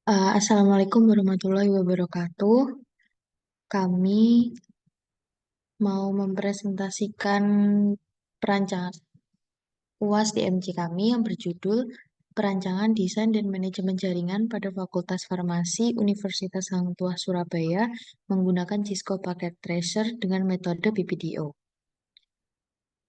Assalamualaikum warahmatullahi wabarakatuh. Kami mau mempresentasikan perancangan UAS DMC kami yang berjudul Perancangan Desain dan Manajemen Jaringan pada Fakultas Farmasi Universitas Hang Tuah Surabaya menggunakan Cisco Packet Tracer dengan metode PPDO.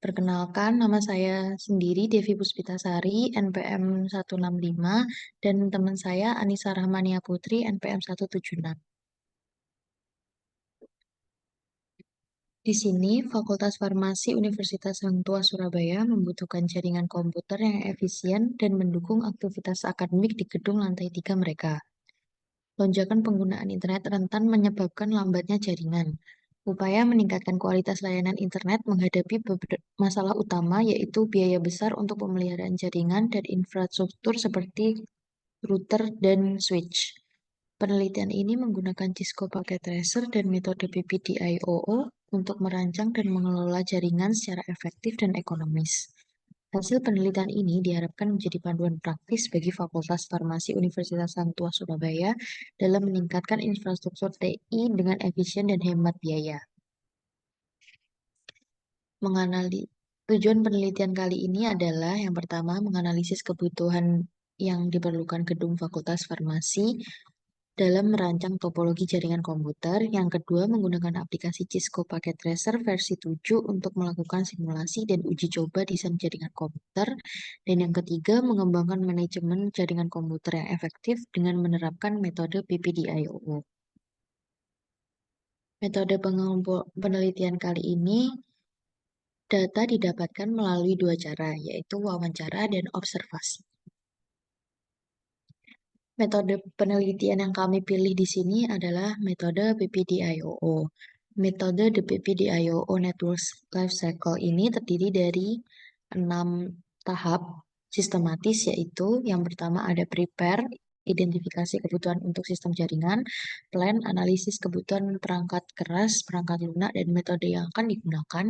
Perkenalkan, nama saya sendiri Devi Puspitasari, NPM 165, dan teman saya Anissa Rahmania Putri, NPM 176. Di sini, Fakultas Farmasi Universitas Hang Tuah Surabaya membutuhkan jaringan komputer yang efisien dan mendukung aktivitas akademik di gedung lantai 3 mereka. Lonjakan penggunaan internet rentan menyebabkan lambatnya jaringan. Upaya meningkatkan kualitas layanan internet menghadapi masalah utama, yaitu biaya besar untuk pemeliharaan jaringan dan infrastruktur seperti router dan switch. Penelitian ini menggunakan Cisco Packet Tracer dan metode PPDIOO untuk merancang dan mengelola jaringan secara efektif dan ekonomis. Hasil penelitian ini diharapkan menjadi panduan praktis bagi Fakultas Farmasi Universitas Hang Tuah Surabaya dalam meningkatkan infrastruktur TI dengan efisien dan hemat biaya. Tujuan penelitian kali ini adalah yang pertama menganalisis kebutuhan yang diperlukan gedung Fakultas Farmasi dalam merancang topologi jaringan komputer. Yang kedua, menggunakan aplikasi Cisco Packet Tracer versi 7 untuk melakukan simulasi dan uji coba desain jaringan komputer. Dan yang ketiga, mengembangkan manajemen jaringan komputer yang efektif dengan menerapkan metode PPDIOO. Metode penelitian kali ini, data didapatkan melalui dua cara, yaitu wawancara dan observasi. Metode penelitian yang kami pilih di sini adalah metode PPDIOO. Metode The PPDIOO Network Life Cycle ini terdiri dari 6 tahap sistematis, yaitu yang pertama ada prepare, identifikasi kebutuhan untuk sistem jaringan, plan, analisis kebutuhan perangkat keras, perangkat lunak, dan metode yang akan digunakan,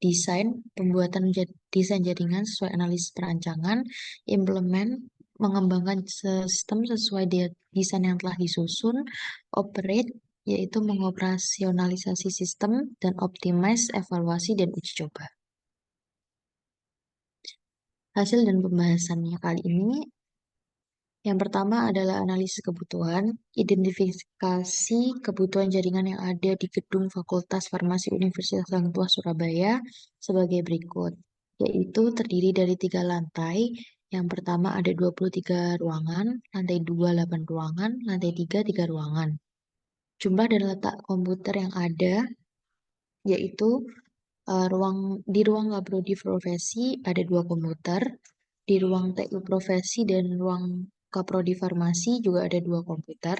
desain, pembuatan desain jaringan sesuai analisis perancangan, implement, mengembangkan sistem sesuai desain yang telah disusun, operate, yaitu mengoperasionalisasi sistem, dan optimize, evaluasi, dan uji coba. Hasil dan pembahasannya kali ini, yang pertama adalah analisis kebutuhan, identifikasi kebutuhan jaringan yang ada di gedung Fakultas Farmasi Universitas Hang Tuah Surabaya sebagai berikut, yaitu terdiri dari 3 lantai. Yang pertama ada 23 ruangan, lantai 2 8 ruangan, lantai 3 3 ruangan. Jumlah dan letak komputer yang ada yaitu di ruang laboratori profesi ada 2 komputer, di ruang TU profesi dan ruang kaprodi farmasi juga ada 2 komputer.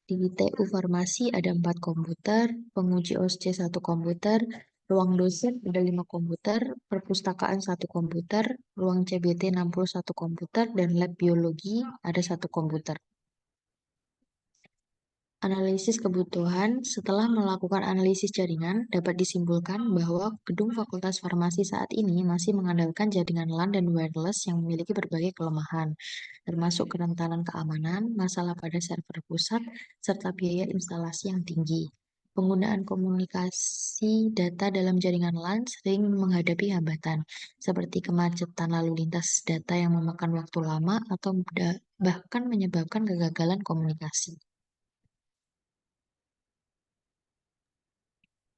Di TU farmasi ada 4 komputer, penguji OSC 1 komputer, ruang dosen ada 5 komputer, perpustakaan 1 komputer, ruang CBT 61 komputer, dan lab biologi ada 1 komputer. Analisis kebutuhan. Setelah melakukan analisis jaringan, dapat disimpulkan bahwa gedung Fakultas Farmasi saat ini masih mengandalkan jaringan LAN dan wireless yang memiliki berbagai kelemahan, termasuk kerentanan keamanan, masalah pada server pusat, serta biaya instalasi yang tinggi. Penggunaan komunikasi data dalam jaringan LAN sering menghadapi hambatan, seperti kemacetan lalu lintas data yang memakan waktu lama atau bahkan menyebabkan kegagalan komunikasi.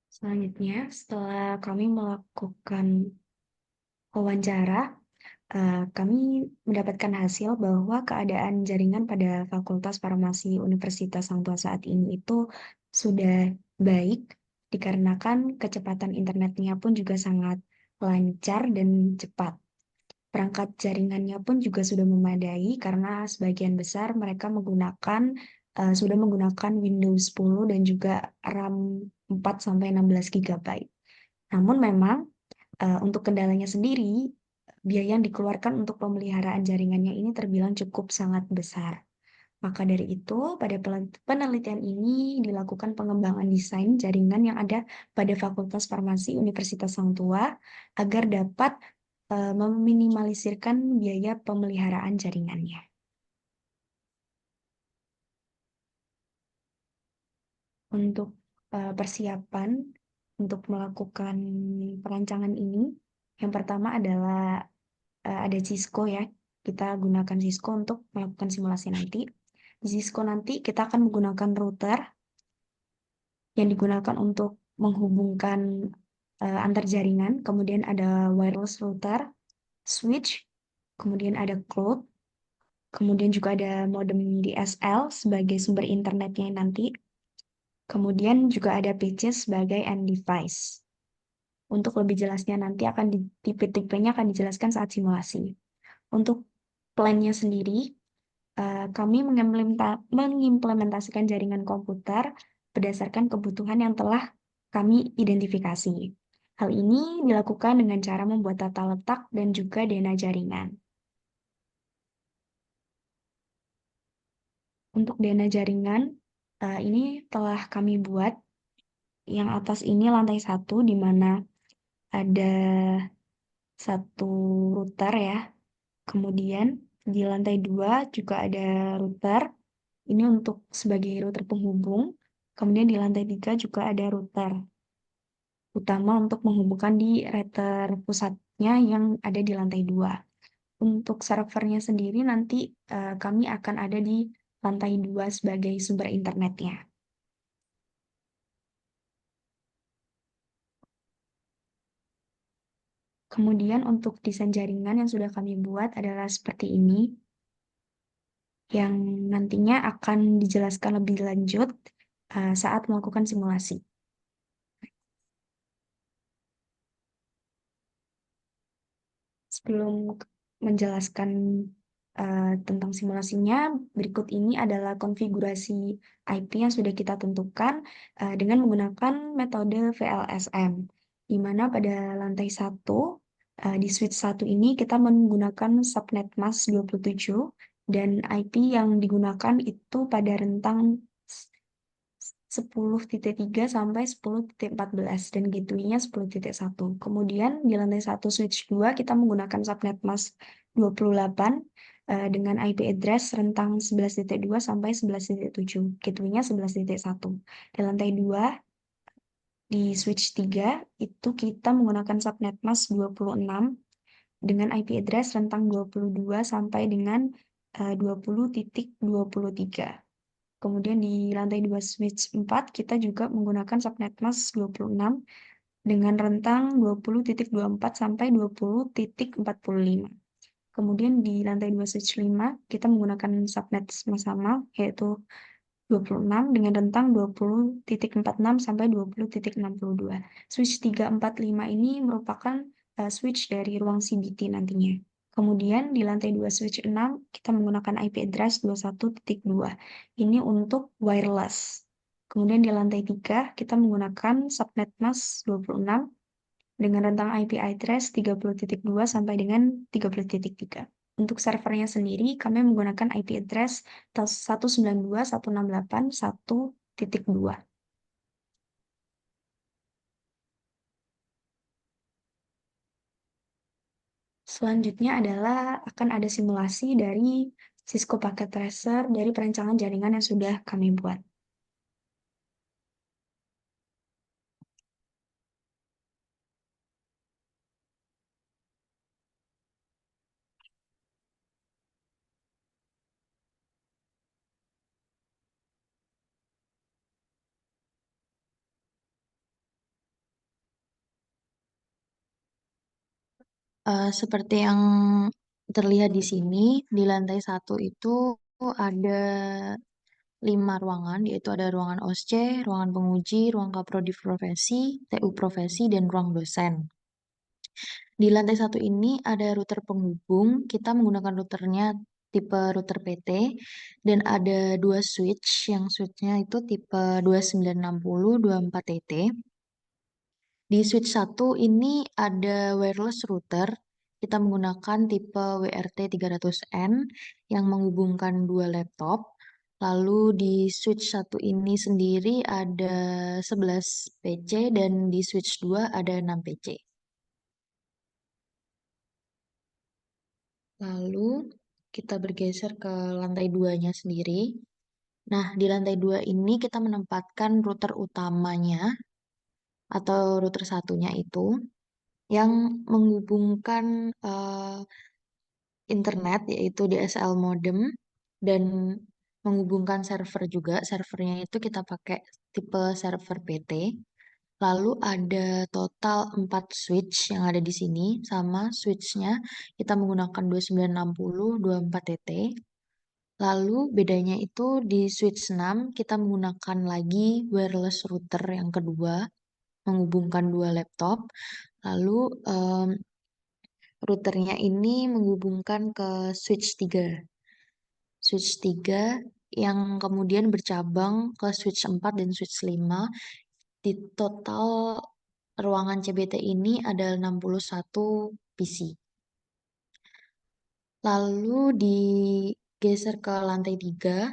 Selanjutnya, setelah kami melakukan wawancara, kami mendapatkan hasil bahwa keadaan jaringan pada Fakultas Farmasi Universitas Hang Tuah saat ini itu sudah baik, dikarenakan kecepatan internetnya pun juga sangat lancar dan cepat. Perangkat jaringannya pun juga sudah memadai karena sebagian besar mereka sudah menggunakan Windows 10 dan juga RAM 4-16 GB. Namun memang untuk kendalanya sendiri, biaya yang dikeluarkan untuk pemeliharaan jaringannya ini terbilang cukup sangat besar. Maka dari itu, pada penelitian ini dilakukan pengembangan desain jaringan yang ada pada Fakultas Farmasi Universitas Hang Tuah agar dapat meminimalisirkan biaya pemeliharaan jaringannya. Untuk persiapan untuk melakukan perancangan ini, yang pertama adalah ada Cisco ya. Kita gunakan Cisco untuk melakukan simulasi nanti. Di Cisco nanti kita akan menggunakan router yang digunakan untuk menghubungkan antar jaringan. Kemudian ada wireless router, switch, kemudian ada cloud, kemudian juga ada modem DSL sebagai sumber internetnya nanti. Kemudian juga ada PC sebagai end device. Untuk lebih jelasnya nanti akan di tipe-tipenya akan dijelaskan saat simulasi. Untuk plannya sendiri, kami mengimplementasikan jaringan komputer berdasarkan kebutuhan yang telah kami identifikasi. Hal ini dilakukan dengan cara membuat tata letak dan juga DNA jaringan. Untuk DNA jaringan, ini telah kami buat. Yang atas ini lantai 1, di mana ada satu router ya. Kemudian di lantai 2 juga ada router. Ini untuk sebagai router penghubung. Kemudian di lantai 3 juga ada router utama untuk menghubungkan di router pusatnya yang ada di lantai 2. Untuk servernya sendiri nanti kami akan ada di lantai 2 sebagai sumber internetnya. Kemudian untuk desain jaringan yang sudah kami buat adalah seperti ini, yang nantinya akan dijelaskan lebih lanjut saat melakukan simulasi. Sebelum menjelaskan tentang simulasinya, berikut ini adalah konfigurasi IP yang sudah kita tentukan dengan menggunakan metode VLSM, di mana pada lantai 1, di switch 1 ini kita menggunakan subnet mask 27, dan IP yang digunakan itu pada rentang 10.3 sampai 10.14 dan gateway-nya 10.1. Kemudian di lantai 1 switch 2 kita menggunakan subnet mask 28 dengan IP address rentang 11.2 sampai 11.7. Gateway-nya 11.1. Di lantai 2 di switch 3 itu kita menggunakan subnet mask 26 dengan IP address rentang 22 sampai dengan 20.23. Kemudian di lantai 2 switch 4 kita juga menggunakan subnet mask 26 dengan rentang 20.24 sampai 20.45. Kemudian di lantai 2 switch 5 kita menggunakan subnet sama-sama yaitu 26 dengan rentang 20.46 sampai 20.62. Switch 3, 4, 5 ini merupakan switch dari ruang CBT nantinya. Kemudian di lantai 2 switch 6 kita menggunakan IP address 21.2. Ini untuk wireless. Kemudian di lantai 3 kita menggunakan subnet mask 26 dengan rentang IP address 30.2 sampai dengan 30.3. Untuk servernya sendiri, kami menggunakan IP address 192.168.1.2. Selanjutnya adalah akan ada simulasi dari Cisco Packet Tracer dari perancangan jaringan yang sudah kami buat. Seperti yang terlihat di sini, di lantai 1 itu ada 5 ruangan, yaitu ada ruangan OSC, ruangan penguji, ruang kaprodi profesi, TU profesi, dan ruang dosen. Di lantai 1 ini ada router penghubung, kita menggunakan routernya tipe router PT, dan ada 2 switch, yang switchnya itu tipe 2960 24TT. Di switch 1 ini ada wireless router. Kita menggunakan tipe WRT 300N yang menghubungkan dua laptop. Lalu di switch 1 ini sendiri ada 11 PC dan di switch 2 ada 6 PC. Lalu kita bergeser ke lantai 2-nya sendiri. Nah, di lantai 2 ini kita menempatkan router utamanya atau router satunya itu yang menghubungkan internet yaitu DSL modem dan menghubungkan server juga. Servernya itu kita pakai tipe server PT. Lalu ada total 4 switch yang ada di sini sama switchnya kita menggunakan 2960 24TT. Lalu bedanya itu di switch 6 kita menggunakan lagi wireless router yang kedua menghubungkan dua laptop. Lalu routernya ini menghubungkan ke switch 3. Switch 3 yang kemudian bercabang ke switch 4 dan switch 5. Di total ruangan CBT ini ada 61 PC. Lalu digeser ke lantai 3,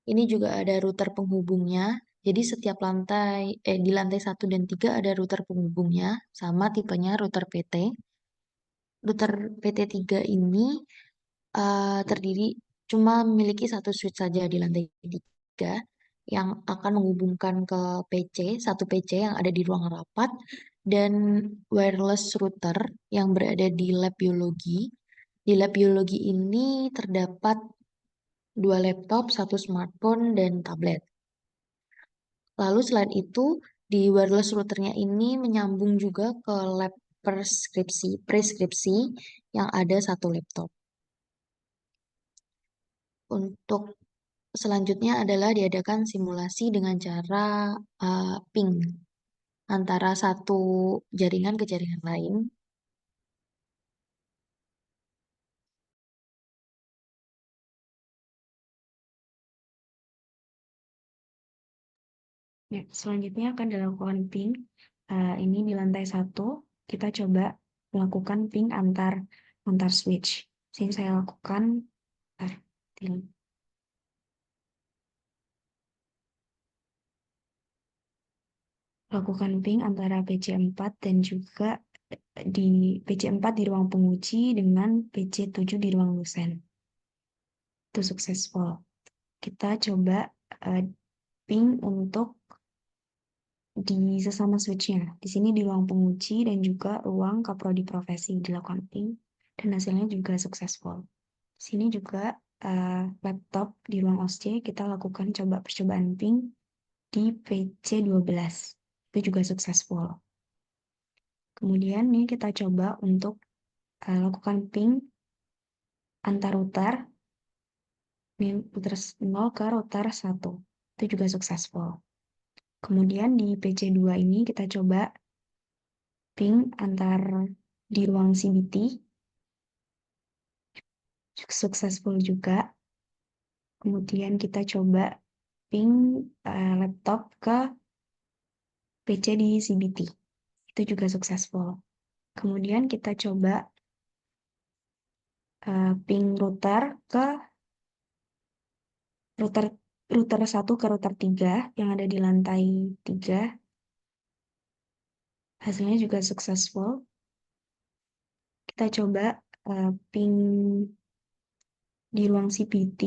ini juga ada router penghubungnya. Jadi setiap lantai, di lantai 1 dan 3 ada router penghubungnya, sama tipenya router PT. Router PT 3 ini terdiri cuma memiliki satu switch saja di lantai 3 yang akan menghubungkan ke PC, satu PC yang ada di ruang rapat, dan wireless router yang berada di lab biologi. Di lab biologi ini terdapat dua laptop, satu smartphone, dan tablet. Lalu selain itu, di wireless routernya ini menyambung juga ke lab preskripsi yang ada satu laptop. Untuk selanjutnya adalah diadakan simulasi dengan cara ping antara satu jaringan ke jaringan lain. Ya, selanjutnya akan dilakukan ping. Ini di lantai 1, kita coba melakukan ping antar switch. Sini saya lakukan, bentar, lakukan ping antara PC4 dan juga di PC4 di ruang penguji dengan PC7 di ruang dosen. Itu successful. Kita coba ping untuk di sesama switchnya. Di sini di ruang penguji dan juga ruang kaprodi profesi dilakukan ping dan hasilnya juga successful. Di sini juga laptop di ruang OSC kita lakukan percobaan ping di PC12. Itu juga successful. Kemudian nih kita coba untuk lakukan ping antar router, router 0 ke router 1. Itu juga successful. Kemudian di PC2 ini kita coba ping antar di ruang CBT, successful juga. Kemudian kita coba ping laptop ke PC di CBT. Itu juga successful. Kemudian kita coba ping router ke router router 1 ke router 3 yang ada di lantai 3. Hasilnya juga successful. Kita coba ping di ruang CBT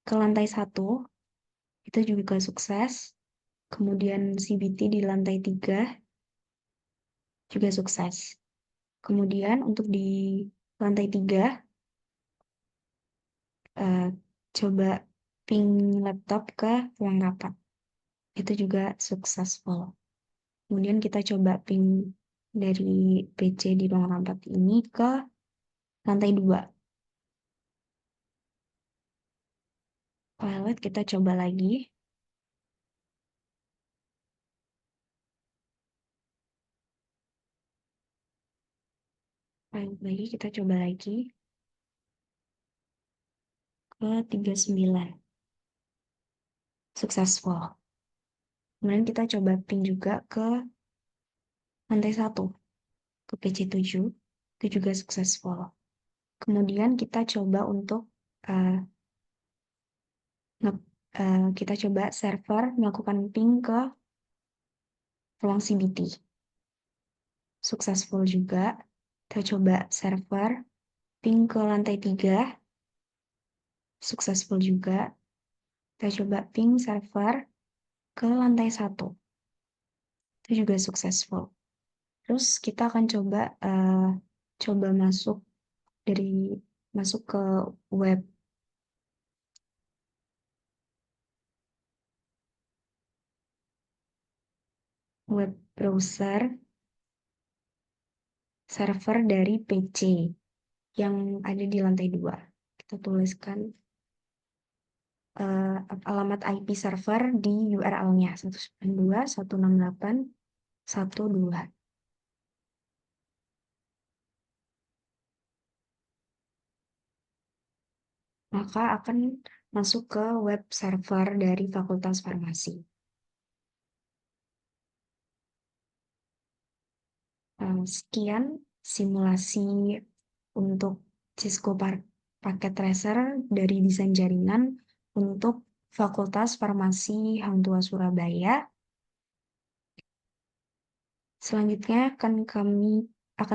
ke lantai 1. Itu juga sukses. Kemudian CBT di lantai 3 juga sukses. Kemudian untuk di lantai 3, coba ping laptop ke ruang rapat. Itu juga successful. Kemudian kita coba ping dari PC di ruang rapat ini ke lantai 2. Pilot kita coba lagi. Pilot lagi kita coba lagi ke 39. Successful. Kemudian kita coba ping juga ke lantai 1, ke PC7. Itu juga successful. Kemudian kita coba untuk kita coba server melakukan ping ke ruang CBT. Successful juga. Kita coba server ping ke lantai 3. Successful juga. Kita coba ping server ke lantai 1. Itu juga successful. Terus kita akan coba masuk ke web browser server dari PC yang ada di lantai 2. Kita tuliskan alamat IP server di URL-nya 192.168.1.2. Maka akan masuk ke web server dari Fakultas Farmasi. Sekian simulasi untuk Cisco Packet Tracer dari desain jaringan untuk Fakultas Farmasi Hang Tua Surabaya. Selanjutnya akan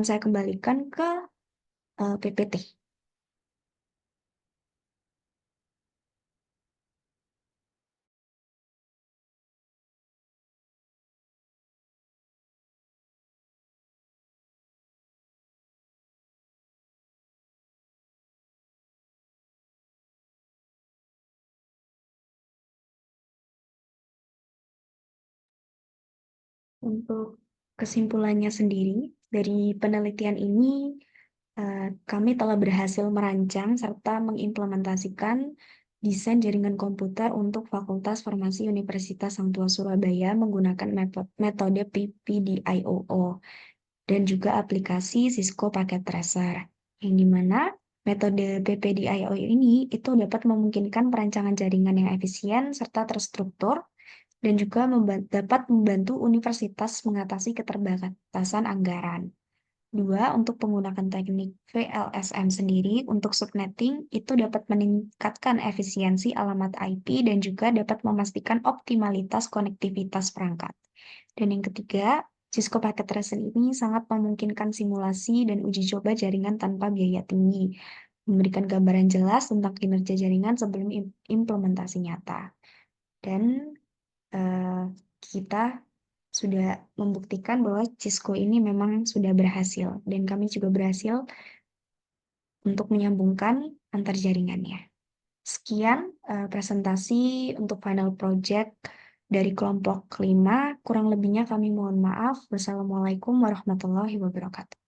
saya kembalikan ke PPT. Untuk kesimpulannya sendiri, dari penelitian ini kami telah berhasil merancang serta mengimplementasikan desain jaringan komputer untuk Fakultas Farmasi Universitas Hangtua Surabaya menggunakan metode PPDIOO dan juga aplikasi Cisco Packet Tracer, yang dimana metode PPDIOO ini itu dapat memungkinkan perancangan jaringan yang efisien serta terstruktur dan juga dapat membantu universitas mengatasi keterbatasan anggaran. 2, untuk menggunakan teknik VLSM sendiri untuk subnetting itu dapat meningkatkan efisiensi alamat IP dan juga dapat memastikan optimalitas konektivitas perangkat. Dan yang ketiga, Cisco Packet Tracer ini sangat memungkinkan simulasi dan uji coba jaringan tanpa biaya tinggi, memberikan gambaran jelas tentang kinerja jaringan sebelum implementasi nyata. Dan kita sudah membuktikan bahwa Cisco ini memang sudah berhasil, dan kami juga berhasil untuk menyambungkan antar jaringannya. Sekian presentasi untuk final project dari kelompok 5. Kurang lebihnya kami mohon maaf. Wassalamualaikum warahmatullahi wabarakatuh.